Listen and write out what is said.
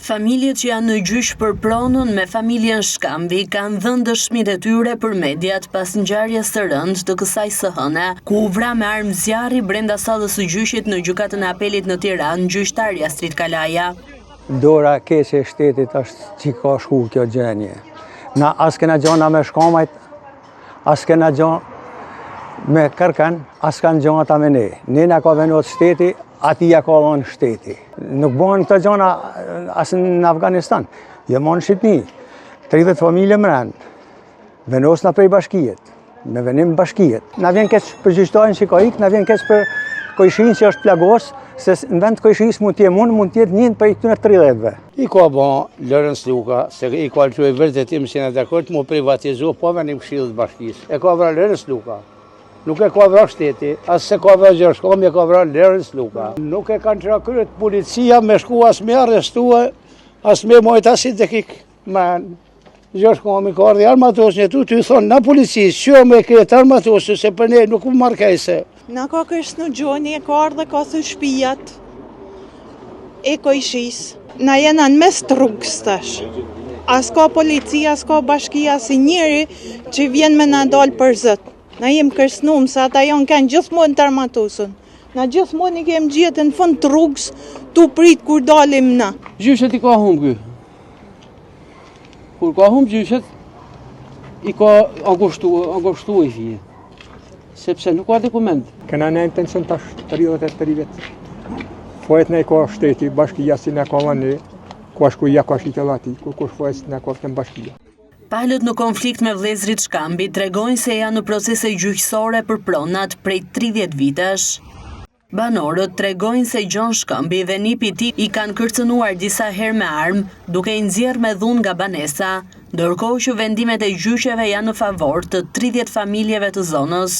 Familjet që janë në gjyq për pronën me familjen Shkambi kanë dhënë dëshmitë e tyre për mediat pas ngjarjes së rëndë të kësaj së hëne, ku u vra me armë zjarri brenda sallës së gjyqit në gjykatën e apelit në Tiranë, gjyqtari Astrid Kalaja. Dora keqe e shtetit është që ka shku kjo gjënje. Na as kena gjona me shkamajt, as kena gjona me kërkan, as kanë gjona ta me ne. Ne na ka venot shteti, ati ja ka vonë shteti. Nuk bëhen këto gjona as në Afganistan. Jemon në Shqipni, 30 familje mrend, venosna prej bashkijet, me venim bashkijet. Na vjen keq për gjyqtarin që ka ik, na vjen keq për Kojshin që është plagos, se në vend Kojshis mund t'jem unë, mund t'jet njën për i këtune 30-ve. I ka bon Lërens Luka, se i ka që e vërtetim që në dakord mu privatizu, po venim këshillët bashkisë. E ka vra Lërens Luka. Nuk e ka vra shteti, as se ka vra Gjershkom, e ka vra Lërens Luka. Nuk e kanë qëra kryet policia me shku as me arrestua, as me mojt asit dhe kik. Gjershkom i ka ardhi armatos një tu, ty thonë na policisë, që me këtë armatosu, se për ne nuk u markejse. Na ka kërës në gjoni, e ka ardhe ka thë shpijat e Kojshis. Na jena në mes të rrugës tash. As ka policia, as ka bashkia, si njëri që vjen me na dalë për zët. Na jem kërsnum, sa ata janë kanë gjithmonë të armatosën. Na gjithmonë i kem gjithë në fund të rrugës, tu prit kur dalim na. Gjyshet i ka humbë. Kur ka humbë gjyshet, i ka angoshtu i fije. Sepse nuk ka dokument. Këna në intencion tash 33 vjetë. Fojet ne ka shteti, bashkia si ne ka vënë, ku ashtu ja ka shitellati, ku kush fojet ne ka të bashkia. Palët në konflikt me vëllezrit Shkambi tregojnë se janë në procese gjyqësore për pronat prej 30 vitesh. Banorët tregojnë se Gjon Shkambi dhe nipi i tij i kanë kërcënuar disa herë me armë, duke i nxjerrë me dhunë nga banesa, ndërkohë që vendimet e gjyqeve janë në favor të 30 familjeve të zonës.